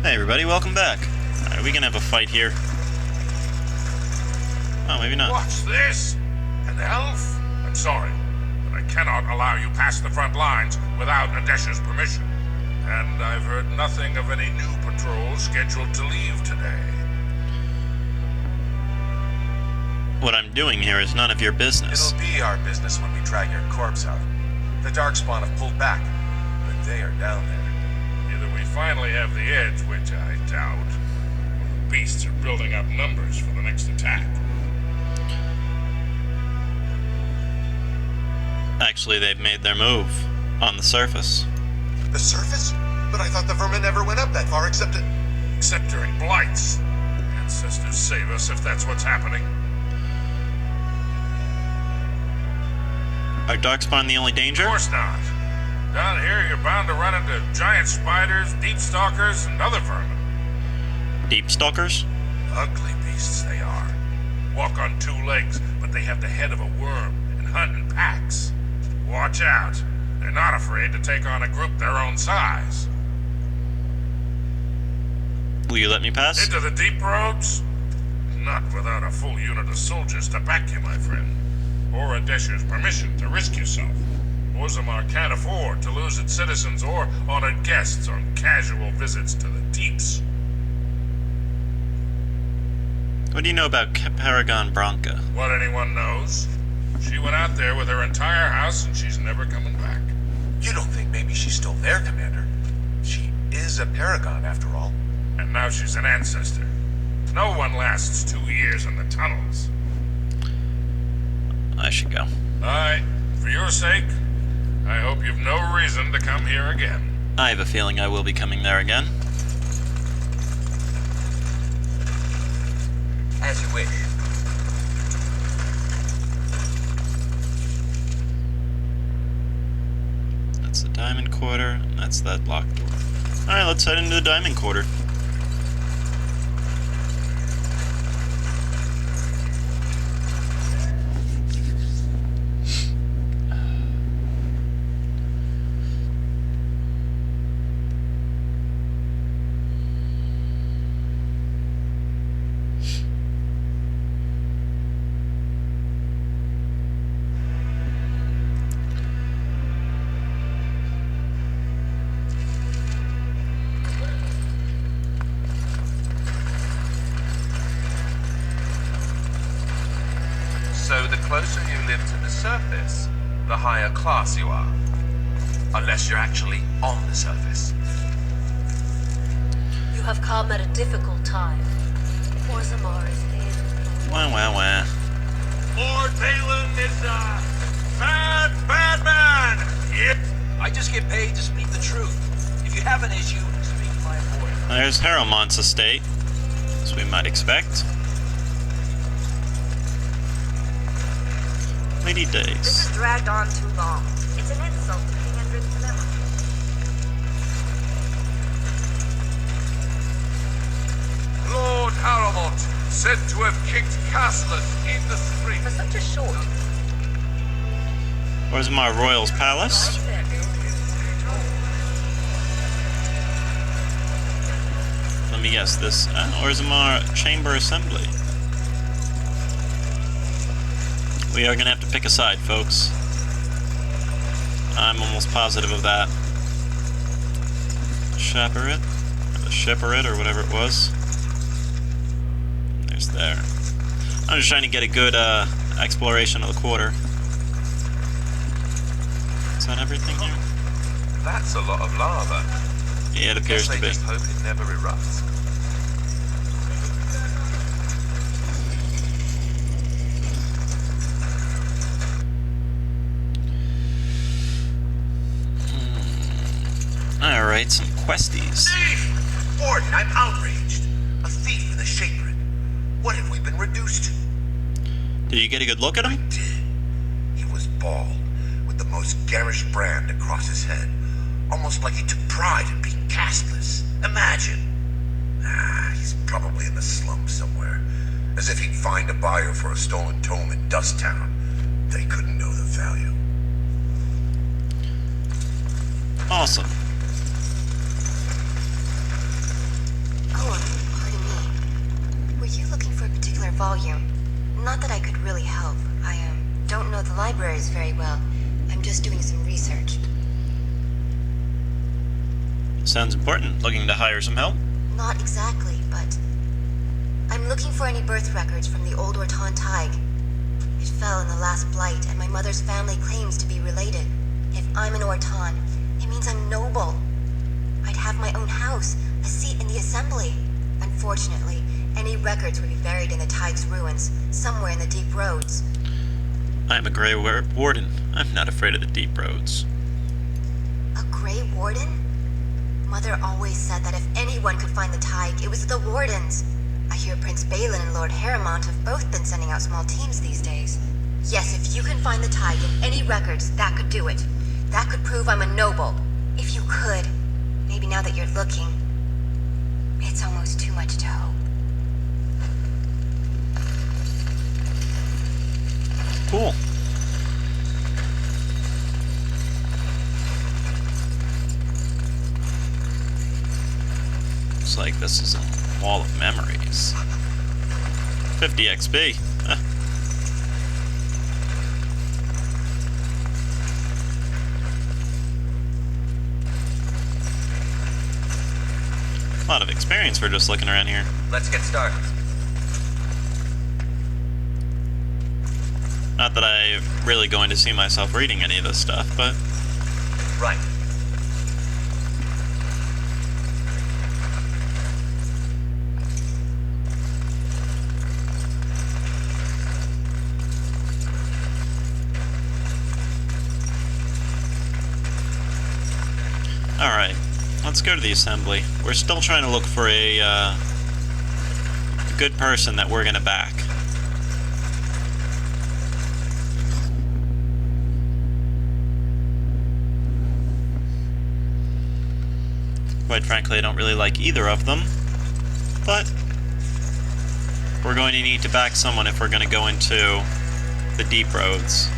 Hey everybody, welcome back. Alright, we can have a fight here. Oh, maybe not. What's this? An elf? I'm sorry, but I cannot allow you past the front lines without Nadesh's permission. And I've heard nothing of any new patrols scheduled to leave today. What I'm doing here is none of your business. It'll be our business when we drag your corpse out. The Darkspawn have pulled back, but they are down there. Either we finally have the edge, which I doubt, or the beasts are building up numbers for the next attack. Actually, they've made their move on the surface. The surface? But I thought the vermin never went up that far except during blights. Ancestors save us if that's what's happening. Are Darkspawn the only danger? Of course not. Down here, you're bound to run into giant spiders, deep stalkers, and other vermin. Deep stalkers? Ugly beasts they are. Walk on two legs, but they have the head of a worm and hunt in packs. Watch out. They're not afraid to take on a group their own size. Will you let me pass? Into the deep roads? Not without a full unit of soldiers to back you, my friend. Or Nadesh's permission to risk yourself. Orzammar can't afford to lose its citizens or honored guests on casual visits to the deeps. What do you know about Paragon Branca? What anyone knows. She went out there with her entire house and she's never coming back. You don't think maybe she's still there, Commander? She is a paragon, after all. And now she's an ancestor. No one lasts 2 years in the tunnels. I should go. Aye, for your sake, I hope you've no reason to come here again. I have a feeling I will be coming there again. As you wish. That's the Diamond Quarter, and that's that locked door. Alright, let's head into the Diamond Quarter. So the closer you live to the surface, the higher class you are. Unless you're actually on the surface. You have come at a difficult time. Orzammar is in. Wah wah wah. Lord Balin is a bad man! Yep. I just get paid to speak the truth. If you have an issue, speak to my lawyer. There's Harrowmont's estate, as we might expect. Lady This Days. has dragged on too long. It's an insult to King Hendrik's memory. Lord Harrowmont, said to have kicked Castlet in the street. For such a short... Orzammar Royal's Palace. Let me guess, this Orzammar Chamber Assembly. We are gonna have to pick a side, folks. I'm almost positive of that. Shepherd, the Shepherd, or whatever it was. There's there. I'm just trying to get a good exploration of the quarter. Is that everything here? That's a lot of lava. Yeah, it appears Guess to they be. just hope it never erupts. Alright, some questies. Thief! Orden, I'm outraged. A thief in a Shapered. What have we been reduced to? Did you get a good look at him? He was bald, with the most garish brand across his head. Almost like he took pride in being castless. Imagine. He's probably in the slums somewhere. As if he'd find a buyer for a stolen tome in Dust Town. They couldn't know the value. Awesome. volume. Not that I could really help. I don't know the libraries very well. I'm just doing some research. Sounds important. Looking to hire some help? Not exactly, but I'm looking for any birth records from the old Orton Tig. It fell in the last blight, and my mother's family claims to be related. If I'm an Orton, it means I'm noble. I'd have my own house, a seat in the assembly. Unfortunately, any records would be buried in the Tig's ruins, somewhere in the deep roads. I'm a Grey Warden. I'm not afraid of the deep roads. A Grey Warden? Mother always said that if anyone could find the Tig, it was the Wardens. I hear Prince Balin and Lord Harrimont have both been sending out small teams these days. Yes, if you can find the Tig in any records, that could do it. That could prove I'm a noble. If you could. Maybe now that you're looking. It's almost too much to hope. Cool. Looks like this is a wall of memories. 50 XP. Huh. A lot of experience for just looking around here. Let's get started. Not that I'm really going to see myself reading any of this stuff, but Right. alright. Let's go to the assembly. We're still trying to look for a good person that we're gonna back. Quite frankly, I don't really like either of them, but we're going to need to back someone if we're going to go into the deep roads.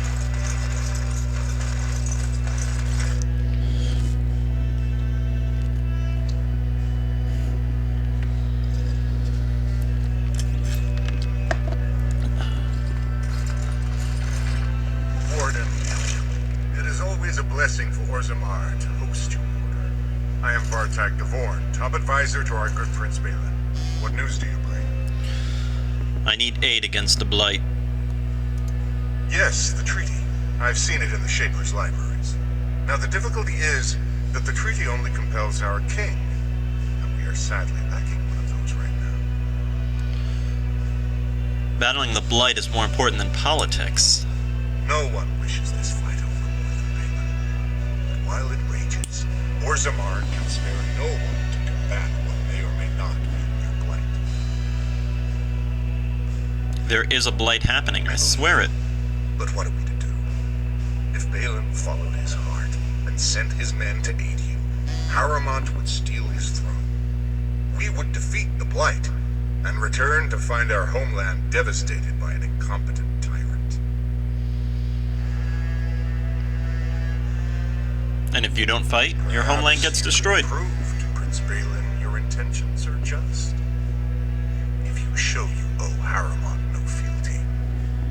Warden, it is always a blessing for Orzammar to host you. I am Bartak Devorn, top advisor to our good Prince Balin. What news do you bring? I need aid against the Blight. Yes, the treaty. I've seen it in the Shaper's libraries. Now, the difficulty is that the treaty only compels our king, and we are sadly lacking one of those right now. Battling the Blight is more important than politics. No one wishes this fight over more than Balin. But while it rages, Orzammar can spare no one to combat what may or may not be their blight. There is a Blight happening, I swear it. But what are we to do? If Balin followed his heart and sent his men to aid you, Harrimont would steal his throne. We would defeat the Blight and return to find our homeland devastated by an incompetent tyrant. And if you don't fight, your homeland gets destroyed. Prove to Prince Balin your intentions are just. If you show you owe Harrimont no fealty,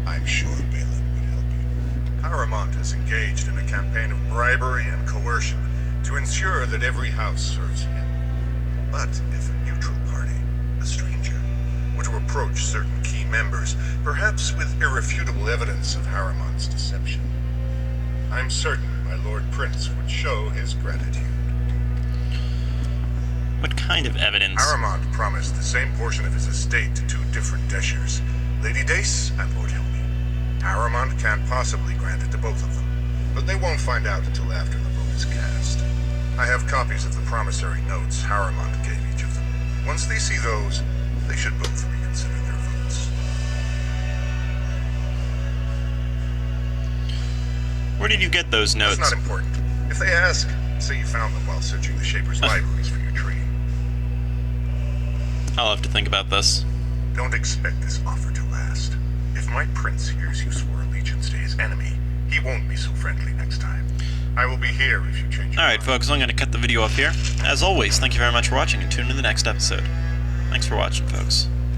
I'm sure Balin would help you. Harrimont is engaged in a campaign of bribery and coercion to ensure that every house serves him. But if a neutral party, a stranger, were to approach certain key members, perhaps with irrefutable evidence of Harrimont's deception, I'm certain my Lord Prince would show his gratitude. What kind of evidence? Harrimont promised the same portion of his estate to two different Deshers, Lady Dace and Lord Helmy. Harrimont can't possibly grant it to both of them, but they won't find out until after the vote is cast. I have copies of the promissory notes Harrimont gave each of them. Once they see those, they should both reconsider their votes. Where did you get those notes? That's not important. If they ask, say you found them while searching the Shaper's libraries for your tree. I'll have to think about this. Don't expect this offer to last. If my prince hears you swore allegiance to his enemy, he won't be so friendly next time. I will be here if you change your Alright, mind. folks, I'm going to cut the video off here. As always, thank you very much for watching, and tune in to the next episode. Thanks for watching, folks.